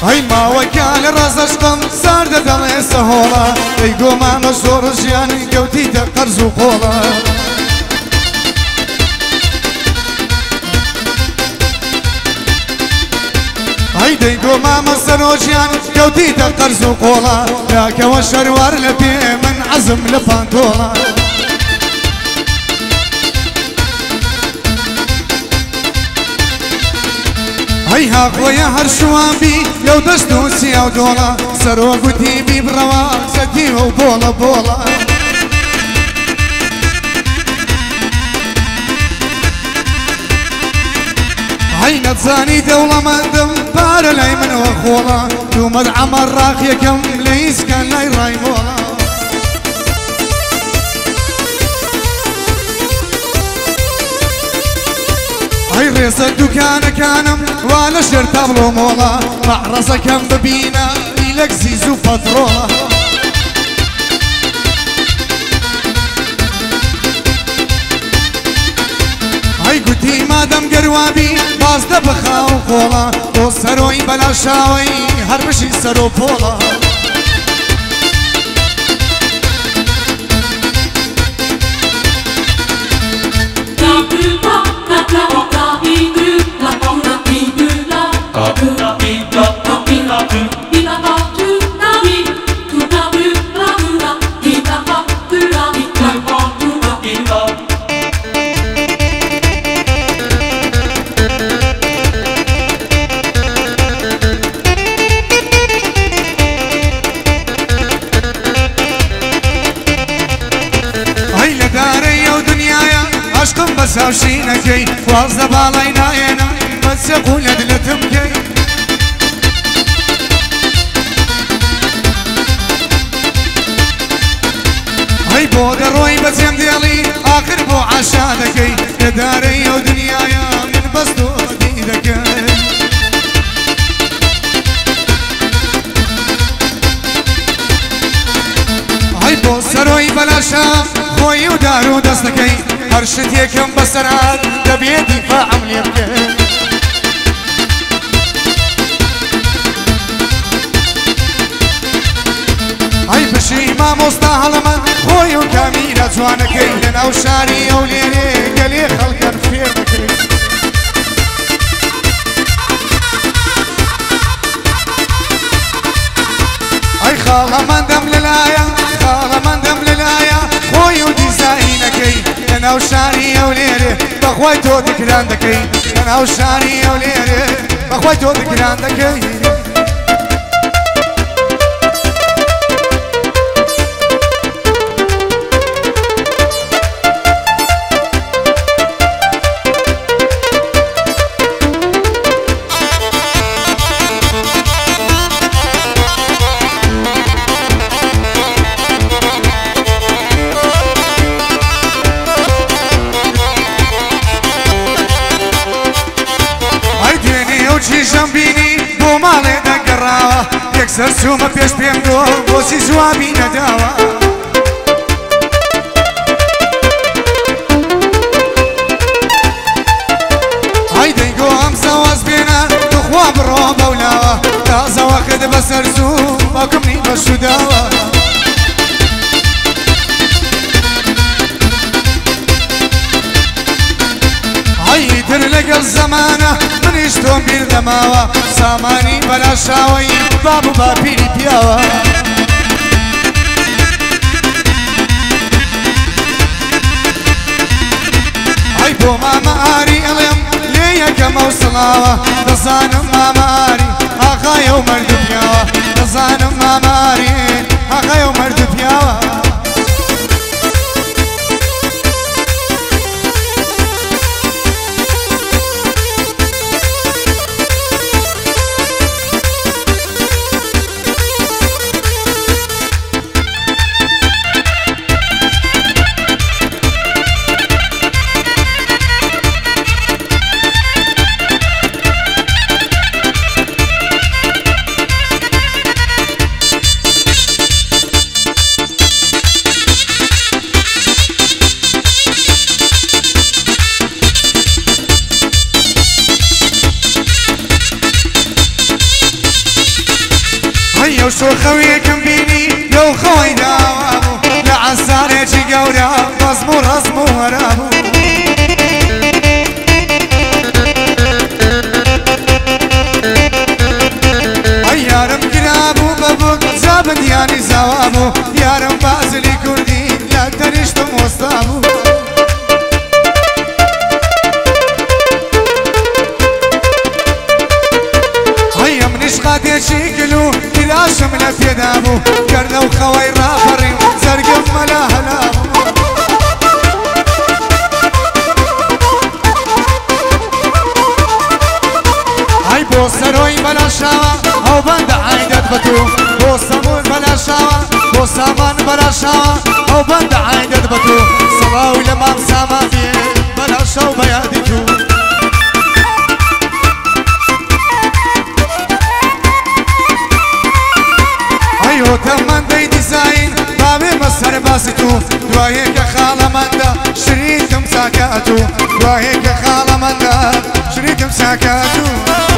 هەی ماوەکان لە ڕازەشتم ساردە دەڵێ سەهۆڵە ئەی گۆمانە زۆر ژیانی گەوتیتە قەرز و قۆڵە هەی دەی گۆمامە سەرۆژیان گەوتیتە قەرز و قۆڵە لاکەوە شەروار لە پێ من عەزم لە پانتۆڵە هەی هاخۆیە هەر شوان بی لەو دەست و سیا و دۆڵە سەرۆ گوتی بی بڕەوە سەتیوە و بۆڵە بۆڵە هەی نەتزانی دەوڵەمەندم پارە لای منەوە خۆڵە دوومەد عەمەر ڕاقیەکەم لە ئیسکان لای ڕایمۆڵە هەی ڕێزە دوکانەکانم وا لە ژێر تابلۆ مۆڵە مەعرەزەکەم ببینە ئیلەک زیز و پەترۆڵە هەی گوتی مادەم گەروابی بازدە بخاو خۆڵە بۆ سەرۆی بەلاشاوی هەر بشی سەر و پۆڵە ساوشینەکەی وازدە باڵای نایەنە بەچە قولەت لەتم کەی هەی بۆ دەڕۆی بەجێم دێڵی ئاخر بۆ عاشا دەکەی لە دارەی ئەو دنیایە من بەست و ئەدی دەکەی هەی بۆ سەرۆی بەلاشا خۆی و دار و دەستەکەی هەر شتێکم بەسەرات دەبێت دیفاعم لێ بکەی هەی بشی مامۆستا هەڵەمەند خۆی و کامیرە جوانەکەی لەناو شاری ئەو لێرێ گەلێ خەڵکەن فێر بکەی هەی خاڵەمەندەم لەلایە خاڵەمەندەم لەلایە خۆی و دیزاینەکەی لەناو شاری ئەو لێرێ بەخوای تۆ دەگران دەکەی لەناو شاری ئەو لێرێ بەخوای تۆ دەگران دەکەی چیشم بینی بۆ ماڵێ دەگەڕاوە یەکسەر چوومە پێش پێم دۆ بۆچی جوابی نەداوە ئای دەیگۆ ئەم زەواز بێنە توخوا بڕۆ بەولاوە تازەوەخت بەسەر زوو باوکمنی بەشوداوە ئایتر لەگەڵ زەمانە منیش تۆم بیر دەماوە سامانی بەلاشاوی باب و باپیری پیاوە ئای بۆ مامە ئاری ئەڵێم لێ یەکەمە و سڵاوە دەزانم مامە ئاری ئاغایە و مەردە پیاوە دەزانم مامە ئاری ئاغایە و مەردە پیاوە شوخەویەکەم بینی لەو خەوەی داوابوو لە عەسارێکی گەورە ڕەزم و ڕەزم و وەرابوو ئەی یارم گرابوو بەبوو جا بەندیانی زاوابوو یارم بازلی کوردی لە تەنیشتم وەستابوو قاتێکی گلو کراشم لە پێدا بوو گەردە و خەوەی ڕاپەڕیم زەرگم مەلا هەلا بوو ئەی بۆ سەرۆی بەلاشاوە ئەو بەندە عایدەت بە تو بۆ سەمون بەلاشاوە بۆ سامان بەلاشاوە ئەو بەندە عایدەت بە تو سەڵاوی لە مام سامان بێ بەلاشاو بە یادی تو تەمەندەی دیزاین باوێ مەسەر باسی تو دوایەکە خاڵەمەندە شریکم چاکات و دوایەکە خاڵەمەندە شریکم چاکات و